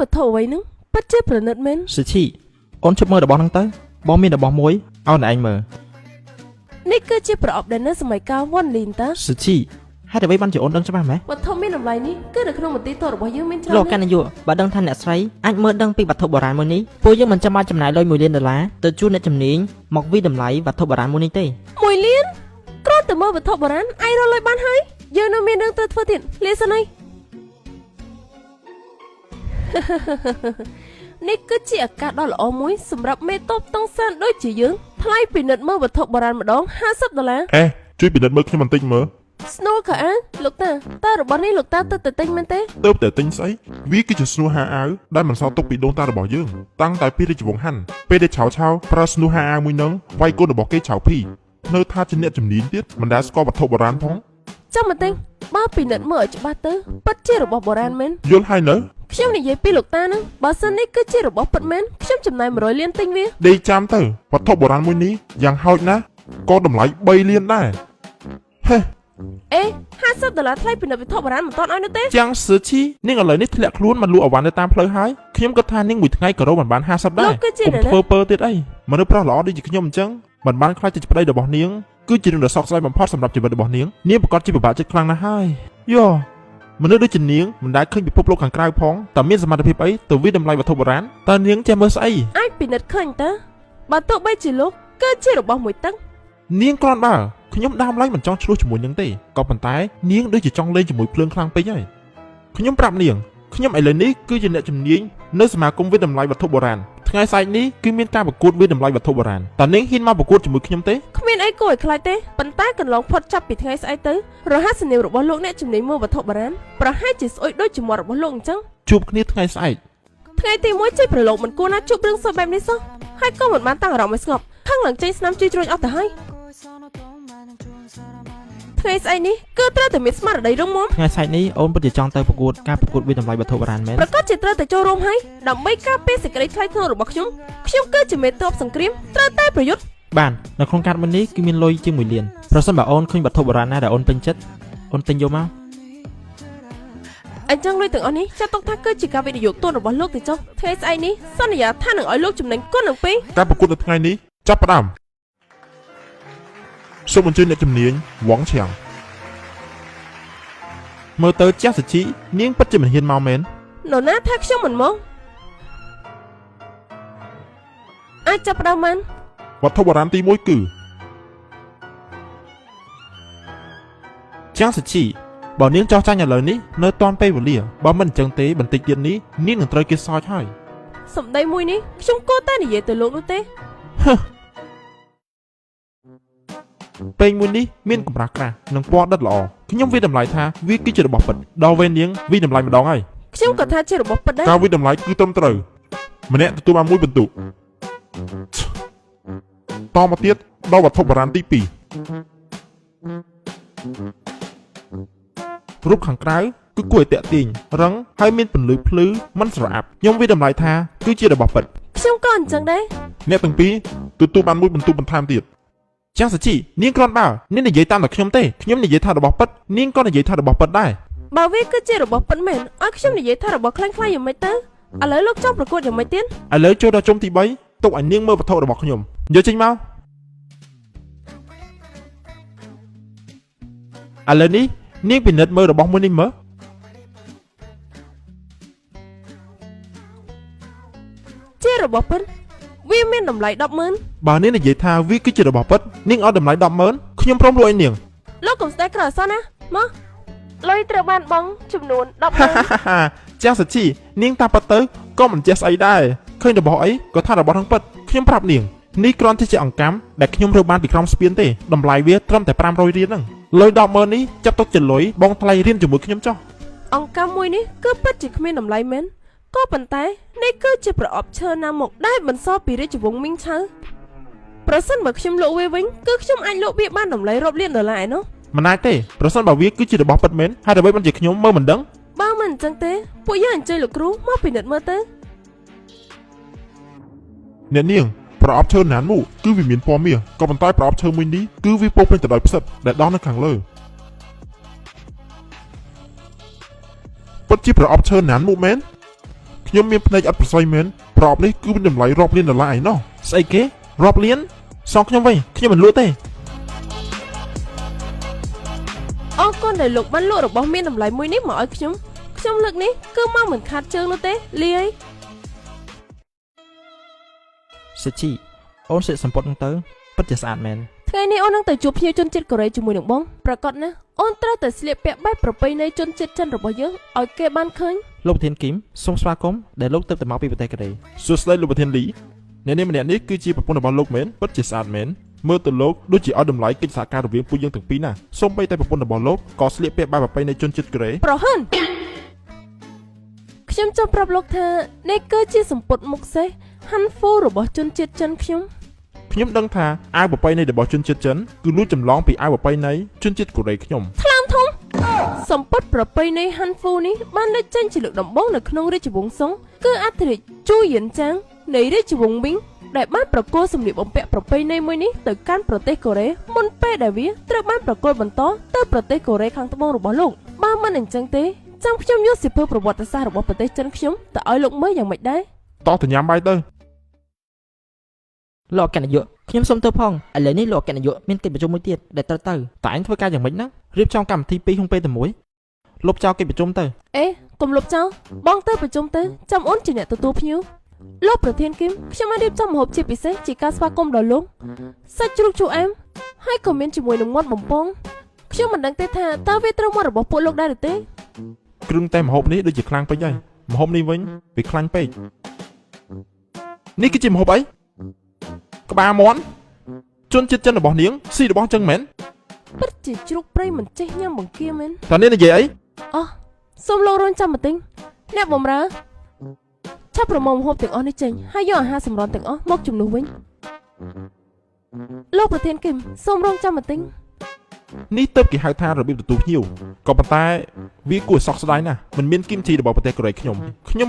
vật thổ ấy nữa bắt chết phần nợ men sự chi ôn chụp mơ được bóng năng tới bóng miên được bóng muối ao này anh mờ nick cứ chia bọp đến nơi sớm cao vốn lìn ta sự chi hai đứa bay ban chỉ ôn đăng cho ba mẹ vật thổ men làm lại ní cứ được không một tí thổ được bao nhiêu men lo can này dụ bà đăng thanh nẹt sấy anh mơ đăng pi bạch thổ bờ rán môn ní phu dương mình chăm ba chăm nải lôi mùi liên đờ lá từ chu nẹt chăm nín mọc vi đầm lấy bạch thổ bờ rán môn ní tê mùi liên có từ mơ vật thổ bờ rán ai rồi lại ban hay giờ nó men đang tự phát hiện lên sân này nick cứ chia cả đó là ô muối sầm rập mê top tông san đôi chỉ dưỡng thay bị nợ mơ vật thổ bờ rán mà đón $50 ជួយពិនិត្យមើលខ្ញុំបន្តិចមើល Snow cả á lục taរបស់នេះលោកតាទៅតែទិញមែនទេ ទៅតែទិញស្អីវាគឺជាស្នូហាអាវដែលមិនសល់ទុកពីដូនតារបស់យើងតាំងតែពីរាជវង្សហាន់ពេលដែលឆៅប្រើស្នូហាអាវមួយនឹងវាយកូនរបស់គេឆៅភីនៅថាជាអ្នកជំនាញទៀតមិនដែលស្គាល់វត្ថុបុរាណផង ចាំមកទិញបើពីនិតមើលឲ្យច្បាស់ទៅពិតជារបស់បុរាណមែន យល់ហើយនៅ ខ្ញុំនិយាយពីលោកតាហ្នឹងបើសិននេះគឺជារបស់ពិតមែនខ្ញុំចំណាយ100លានទិញវា ដេកចាំទៅវត្ថុបុរាណមួយនេះយ៉ាងហោចណាស់ក៏តម្លៃ3លានដែរហេ អេ$50ថ្លៃពីនិតវត្ថុបុរាណមិនតន់ឲ្យនោះទេ ចាំងសឺឈីនាងឥឡូវនេះធ្លាក់ខ្លួនមកលក់អវ៉ាន់នៅតាមផ្លូវហើយខ្ញុំគិតថានាងមួយថ្ងៃក៏រកមិនបាន50ដែរធ្វើពើទៀតអីមនុស្សប្រុសល្អដូចជាខ្ញុំអញ្ចឹងមិនបានខ្លាចជាប្តីរបស់នាងគឺជារឿងដ៏សោកស្ដាយបំផុតសម្រាប់ជីវិតរបស់នាងនាងប្រកាសជាពិបាកចិត្តខ្លាំងណាស់ហើយយោមនុស្សដូចជានាងមិនដែលឃើញពិភពលោកខាងក្រៅផងតើមានសមត្ថភាពអីទៅវិតម្លៃវត្ថុបុរាណតើនាងចេះមើលស្អី អាចពីនិតឃើញតើបើទោះបីជាលោកគឺជារបស់មួយទឹក នាងគ្រាន់បើខ្ញុំដើមឡើយមិនចង់ឆ្លោះជាមួយនាងទេក៏ប៉ុន្តែនាងដូចជាចង់លេងជាមួយភ្លើងខ្លាំងពេកហើយខ្ញុំប្រាប់នាងខ្ញុំឥឡូវនេះគឺជាអ្នកជំនាញនៅសមាគមវិតម្លៃវត្ថុបុរាណថ្ងៃស្អែកនេះគឺមានការប្រកួតវិតម្លៃវត្ថុបុរាណតើនាងហ៊ានមកប្រកួតជាមួយខ្ញុំទេ គ្មានអីគួរឲ្យខ្លាចទេប៉ុន្តែកន្លងផុតចាប់ពីថ្ងៃស្អែកទៅរហស្សនាមរបស់លោកអ្នកជំនាញមើលវត្ថុបុរាណប្រហែលជាស្អុយដូចជាមាត់របស់លោកអញ្ចឹង ជួបគ្នាថ្ងៃស្អែក ថ្ងៃទី1ជិះប្រឡូកមិនគួរណាជួបរឿងសោះបែបនេះសោះហើយក៏មិនបានតាំងអារម្មណ៍ឲ្យស្ងប់ខឹងឡើងចេញស្នាមជួយជ្រួញអស់ទៅហើយថ្ងៃស្អែកនេះគឺត្រូវតែមានស្មារតីរឹងមាំ ថ្ងៃស្អែកនេះអូនពិតជាចង់ទៅប្រកួតការប្រកួតវិតម្លៃវត្ថុបុរាណមែន ប្រកាសជាត្រូវតែចូលរួមហើយដើម្បីការពារសេចក្តីថ្លៃថ្នូររបស់ខ្ញុំគឺជាមេទ័ពសង្គ្រាមត្រូវតែប្រយុទ្ធ បាននៅក្នុងកាតមួយនេះគឺមានលុយជាង1លានប្រសិនបើអូនឃើញវត្ថុបុរាណណាដែលអូនពេញចិត្តអូនទិញយកមក អញ្ចឹងលុយទាំងអស់នេះចាត់ទុកថាគឺជាការវិនិយោគទុនរបស់លោកទៅចុះថ្ងៃស្អែកនេះសន្យាថានឹងឲ្យលោកចំណេញគុណនឹងពីរ ការប្រកួតនៅថ្ងៃនេះចាប់ផ្ដើមសូមអញ្ជើញអ្នកជំនាញវ៉ងឈៀងមើលទៅចាស់សាជីនាងពិតជាមិនហ៊ានមកមែន នរណាថាខ្ញុំមិនមកអាចចាប់ផ្ដើមបាន វត្ថុបុរាណទី1គឺចាស់សាជីបើនាងចោះចាញ់ឥឡូវនេះនៅតាន់ពេលវេលាបើមិនអញ្ចឹងទេបន្តិចទៀតនេះនាងនឹងត្រូវគេសោចហើយ សម្ដីមួយនេះខ្ញុំគួរតែនិយាយទៅលោកនោះទេ ពេងមួយនេះមានកម្រាស់ក្រាស់និងពណ៌ដិតល្អខ្ញុំវាតម្លៃថាវាគឺជារបស់ពិតដល់វេននាងវាតម្លៃម្ដងហើយ ខ្ញុំក៏ថាជារបស់ពិតដែរ ការវាតម្លៃគឺត្រឹមត្រូវម្នាក់ទទួលបានមួយបន្ទុកតមកទៀតដល់វត្ថុបុរាណទី2រូបខាងក្រៅគឺគួរឲ្យតាក់ទាញរឹងហើយមានពន្លឺភ្លឺមិនស្រអាប់ខ្ញុំវាតម្លៃថាគឺជារបស់ពិត ខ្ញុំក៏អញ្ចឹងដែរ អ្នកទាំងពីរទទួលបានមួយបន្ទុកបន្ថែមទៀតចាស់សាជីនាងគ្រាន់បើនាងនិយាយតាមតែខ្ញុំទេខ្ញុំនិយាយថារបស់ពិតនាងក៏និយាយថារបស់ពិតដែរ បើវាគឺជារបស់ពិតមែនឲ្យខ្ញុំនិយាយថារបស់ខ្លាំងៗយ៉ាងម៉េចទៅឥឡូវលោកចង់ប្រកួតយ៉ាងម៉េចទៀត ឥឡូវចូលដល់ជុំទី3ទុកឲ្យនាងមើលវត្ថុរបស់ខ្ញុំយកចេញមកឥឡូវនេះនាងពិនិត្យមើលរបស់មួយនេះមើល ជារបស់ពិតវាមានតម្លៃ100000 បើនាងនិយាយថាវាគឺជារបស់ពិតនាងឲ្យតម្លៃ100000ខ្ញុំព្រមលក់ឲ្យនាង លោកកុំស្ដាយក្រអសោះណាមកលុយត្រូវបានបង់ចំនួន100000 ចាស់សាជីនាងតាប៉ាត់ទៅក៏មិនចេះស្អីដែរឃើញរបស់អីក៏ថារបស់ហ្នឹងពិតខ្ញុំប្រាប់នាងនេះគ្រាន់តែជាអង្កាំដែលខ្ញុំរើបានពីក្រោមស្ពានទេតម្លៃវាត្រឹមតែ500រៀលហ្នឹងលុយ100000នេះចាប់ទុកជាលុយបងថ្លៃរៀនជាមួយខ្ញុំចុះ អង្គការមួយនេះគឺពិតជាគ្មានតម្លៃមែនក៏ប៉ុន្តែនេះគឺជាប្រអប់ឈើណាមកដែលបន្សល់ពីរាជវង្សមីងឆៅប្រសិនបើខ្ញុំលក់វាវិញគឺខ្ញុំអាចលក់វាបានតម្លៃរាប់លានដុល្លារឯណោះ មិនអាចទេប្រសិនបើវាគឺជារបស់ពិតមែនហើយដើម្បីបានជាខ្ញុំមើលមិនដឹង បើមិនអញ្ចឹងទេពួកយើងអញ្ជើញលោកគ្រូមកពិនិត្យមើលទៅ អ្នកនាងប្រអប់ឈើណាននោះគឺវាមានពណ៌មាសក៏ប៉ុន្តែប្រអប់ឈើមួយនេះគឺវាពោពេញទៅដោយផ្សិតដែលដោះនៅខាងលើពិតជាប្រអប់ឈើណាននោះមែន ខ្ញុំមានភ្នែកអត់ប្រស័យមែនប្រອບនេះគឺមានតម្លៃរាប់លានដុល្លារឯណោះស្អីគេរាប់លានសងខ្ញុំវិញខ្ញុំមិនលក់ទេ អរគុណដែលលោកបានលក់របស់មានតម្លៃមួយនេះមកឲ្យខ្ញុំលើកនេះគឺមកមិនខាតជើងនោះទេលាយ សិជីអូនសិសម្ពុតនឹងទៅពិតជាស្អាតមែន ថ្ងៃនេះអូននឹងទៅជួបភ្ញៀវជនជាតិកូរ៉េជាមួយនឹងបងប្រកាសណាអូនត្រូវតែស្លៀកពាក់បែបប្រពៃណីជនជាតិចិនរបស់យើងឲ្យគេបានឃើញ លោកប្រធានគីមសូមស្វាគមន៍ដែលលោកទៅមកពីប្រទេសកូរ៉េ សួស្តីលោកប្រធានលីអ្នកនាងម្នាក់នេះគឺជាប្រពន្ធរបស់លោកមែនពិតជាស្អាតមែនមើលទៅលោកដូចជាឲ្យតម្លៃកិច្ចសហការរវាងពួកយើងទាំងពីរណាសូម្បីតែប្រពន្ធរបស់លោកក៏ស្លៀកពាក់បែបប្រពៃណីជនជាតិកូរ៉េ ប្រហែលខ្ញុំចង់ប្រាប់លោកថានេះគឺជាសម្ពុតមុខសេះហាន់ហ្វូរបស់ជនជាតិចិនខ្ញុំ ដឹងថាអាវប្រពៃណីរបស់ជនជាតិចិនគឺលួចចម្លងពីអាវប្រពៃណីជនជាតិកូរ៉េខ្ញុំ ថ្លើមធំសម្ពុតប្រពៃណីហាន់ហ្វូនេះបានលេចចេញជាលើកដំបូងនៅក្នុងរាជវង្សស៊ុងគឺអធិរាជជូយៀនចាងនៃរាជវង្សមីងដែលបានប្រគល់សម្លៀកបំពាក់ប្រពៃណីមួយនេះទៅកាន់ប្រទេសកូរ៉េមុនពេលដែលវាត្រូវបានប្រគល់បន្តទៅប្រទេសកូរ៉េខាងត្បូងរបស់លោកបើមិនអញ្ចឹងទេចាំខ្ញុំយកសិភើប្រវត្តិសាស្ត្ររបស់ប្រទេសចិនខ្ញុំទៅឲ្យលោកមើលយ៉ាងម៉េចដែរ តោះទៅញ៉ាំបាយទៅ លោកអគ្គនាយកខ្ញុំសូមទៅផងឥឡូវនេះលោកអគ្គនាយកមានកិច្ចប្រជុំមួយទៀតដែលត្រូវទៅតែអញធ្វើការយ៉ាងម៉េចណារៀបចំកម្មវិធីពីរក្នុងពេលតែមួយលុបចោលកិច្ចប្រជុំទៅ អេកុំលុបចោលបងទៅប្រជុំទៅចាំអូនជាអ្នកទទួលភ្ញៀវលោកប្រធានគឹមខ្ញុំបានរៀបចំម្ហូបជាពិសេសជាការស្វាគមន៍ដល់លោកសាច់ជ្រូកជូរអែមហើយក៏មានជាមួយនឹងមាត់បំពងខ្ញុំមិនដឹងទេថាតើវាត្រូវមាត់របស់ពួកលោកដែរឬទេ គ្រឿងតែម្ហូបនេះដូចជាខ្លាំងពេកហើយម្ហូបនេះវិញវាខ្លាញ់ពេកនេះគឺជាម្ហូបអីក្បាលមាន់ជនជាតិចិនរបស់នាងស៊ីរបស់ចឹងមែន ពិតជាជ្រូកព្រៃមិនចេះញ៉ាំបង្គាមែន តើនាងនិយាយអី អូសូមលោករងចាំបន្តិចអ្នកបម្រើឆាប់ប្រមូលម្ហូបទាំងអស់នេះចេញហើយយកអាហារសម្រន់ទាំងអស់មកជំនួសវិញលោកប្រធានគឹមសូមរងចាំបន្តិច នេះទៅគេហៅថារបៀបទទួលភ្ញៀវក៏ប៉ុន្តែវាគួរឲ្យសោកស្ដាយណាស់មិនមានគីមជីរបស់ប្រទេសកូរ៉េខ្ញុំ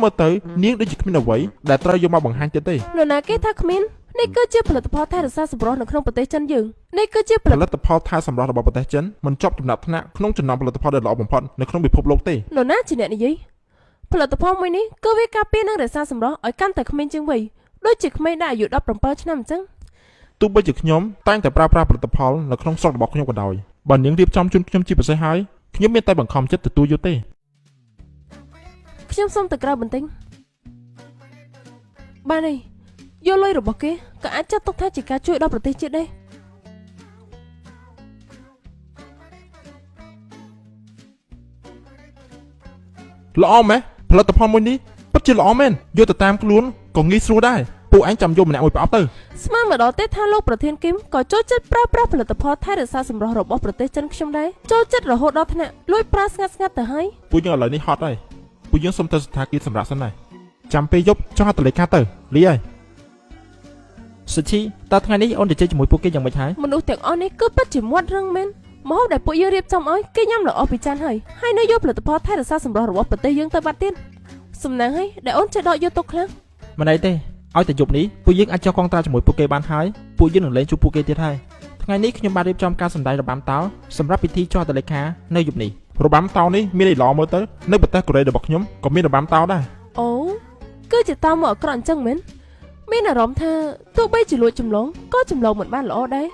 មើលទៅនាងដូចជាគ្មានអ្វីដែលត្រូវយកមកបង្ហាញទៀតទេ នរណាគេថាគ្មាននេះគឺជាផលិតផលថែរក្សាសម្រស់នៅក្នុងប្រទេសចិនយើងនេះគឺជាផលិត ផលិតផលថែសម្រាប់របស់ប្រទេសចិនមិនជាប់ចំណាត់ថ្នាក់ក្នុងចំណោមផលិតផលដែលល្អបំផុតនៅក្នុងពិភពលោកទេ នរណាជាអ្នកនិយាយផលិតផលមួយនេះគឺវាការពារនិងរក្សាសម្រស់ឲ្យកាន់តែក្មេងជាងវ័យដូចជាក្មេងដែលអាយុ17ឆ្នាំអញ្ចឹង ទោះបីជាខ្ញុំតែងតែប្រើប្រាស់ផលិតផលនៅក្នុងស្រុករបស់ខ្ញុំក៏ដោយបើនាងរៀបចំជូនខ្ញុំជាពិសេសហើយខ្ញុំមានតែបង្ខំចិត្តទទួលយកទេ ខ្ញុំសូមទៅក្រៅបន្តិចបានហើយយកលុយរបស់គេក៏អាចចាត់ទុកថាជាការជួយដល់ប្រទេសជាតិដែរ ល្អមែនផលិតផលមួយនេះពិតជាល្អមែនយកទៅតាមខ្លួនក៏ងាយស្រួលដែរពួកឯងចាំយកម្នាក់មួយប្រអប់ទៅ ស្មានម្ដងទេថាលោកប្រធានគឹមក៏ចូលចិត្តប្រើប្រាស់ផលិតផលថែរក្សាសម្រស់របស់ប្រទេសចិនខ្ញុំដែរចូលចិត្តរហូតដល់ថ្នាក់លួចប្រើស្ងាត់ទៅហើយ ពួកយើងឥឡូវនេះហត់ហើយពួកយើងសុំទៅស្ថានភាពសម្រាប់សិនដែរចាំពេលយប់ចង់ហៅតលេខាទៅលីហើយ សិជីតើថ្ងៃនេះអូនទៅជិះជាមួយពួកគេយ៉ាងម៉េចហើយ មនុស្សទាំងអស់នេះគឺពិតជាមាត់រឹងមែនម្ហូបដែលពួកយើងរៀបចំឲ្យគេញ៉ាំល្អពីចានហើយនៅយកផលិតផលថែរក្សាសម្រស់របស់ប្រទេសយើងទៅបាត់ទៀតសំណាងហើយដែលអូនចេះដកយកទុកខ្លាំង មិនអីទេឲ្យតែយប់នេះពួកយើងអាចចុះកងត្រាជាមួយពួកគេបានហើយពួកយើងនឹងលេងជួបពួកគេទៀតហើយថ្ងៃនេះខ្ញុំបានរៀបចំការសម្ដែងរបាំតោសម្រាប់ពិធីចុះហត្ថលេខានៅយប់នេះ របាំតោនេះមានអីល្អមើលទៅនៅប្រទេសកូរ៉េរបស់ខ្ញុំក៏មានរបាំតោដែរ អូគឺជាតោមកអក្រក់អញ្ចឹងមែនមានអារម្មណ៍ថាទោះបីជាលួចចម្លងក៏ចម្លងមិនបានល្អដែរ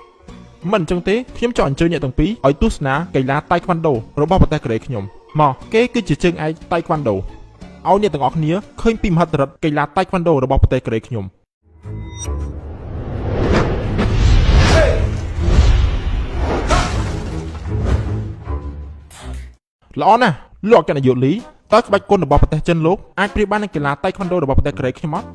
មិនអញ្ចឹងទេខ្ញុំចង់អញ្ជើញអ្នកទាំងពីរឲ្យទស្សនាកីឡាតៃក្វាន់ដូរបស់ប្រទេសកូរ៉េខ្ញុំមកគេគឺជាជើងឯកតៃក្វាន់ដូឲ្យអ្នកទាំងអស់គ្នាឃើញពីមហិទ្ធិឫទ្ធិកីឡាតៃក្វាន់ដូរបស់ប្រទេសកូរ៉េខ្ញុំល្អណាស់លោកអគ្គនាយកលីតើក្បាច់គុណរបស់ប្រទេសចិនលោកអាចប្រៀបបាននឹងកីឡាតៃក្វាន់ដូរបស់ប្រទេសកូរ៉េខ្ញុំអត់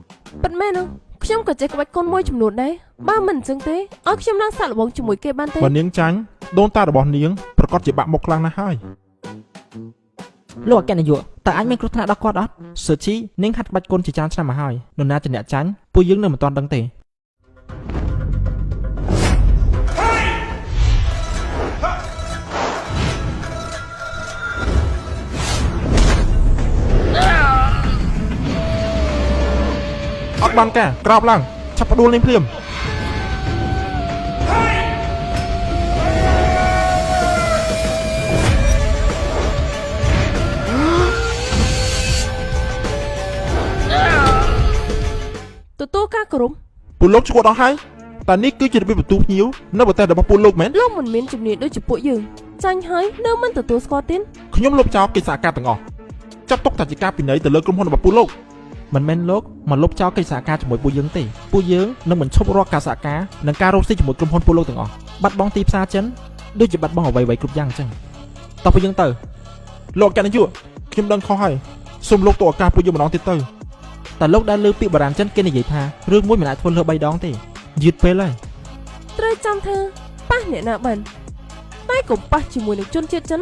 ពិតមែនទេខ្ញុំក៏ចេះក្បាច់គុនមួយចំនួនដែរបើមិនអញ្ចឹងទេឲ្យខ្ញុំឡើងសាក់លបងជាមួយគេបានទេ បើនាងចាញ់ដូនតារបស់នាងប្រកាសជាបាក់មុខខ្លាំងណាស់ហើយ លោកអគ្គនាយកតើអាចមានគ្រោះថ្នាក់ដល់គាត់អត់សិជីនាងហាត់ក្បាច់គុនជាច្រើនឆ្នាំមកហើយនរណាជាអ្នកចាញ់ពួកយើងនៅមិនទាន់ដឹងទេ អត់បានការក្រោបឡើងឆាប់ផ្ដួលលេងភ្លាម អ ទទួលការគោរព ពួកលោកឈួតអស់ហើយតែនេះគឺជារបៀបបន្ទូភ្ញៀវនៅប្រទេសរបស់ពួកលោកមែន លោកមិនមានជំនាញដូចជាពួកយើងចាញ់ហើយនៅមិនទទួលស្គាល់ទៀត ខ្ញុំលុបចោលកិច្ចសហការទាំងអស់ចាប់ទុកតែជាការពិន័យទៅលើក្រុមហ៊ុនរបស់ពួកលោក មិនមែនលោកមកលុបចោលកិច្ចសហការជាមួយពួកយើងទេពួកយើងនឹងមិនឈប់រាល់ការសហការនិងការរកស៊ីជាមួយក្រុមហ៊ុនពួកលោកទាំងអស់បាត់បង់ទីផ្សារចិនដូចជាបាត់បង់អ្វីៗគ្រប់យ៉ាងអញ្ចឹងតោះពួកយើងទៅ លោកកណ្ដាលយុខ្ញុំដឹងខុសហើយសូមលោកទៅឱកាសពួកយើងម្ដងទៀតទៅ តែលោកដែលលើពីបារាំងចិនគេនិយាយថារឿងមួយមិនអាចធ្វើលើ3ដងទេយឺតពេលហើយ ត្រូវចាំថាប៉ះអ្នកណាបានតែកុំប៉ះជាមួយនឹងជនជាតិចិន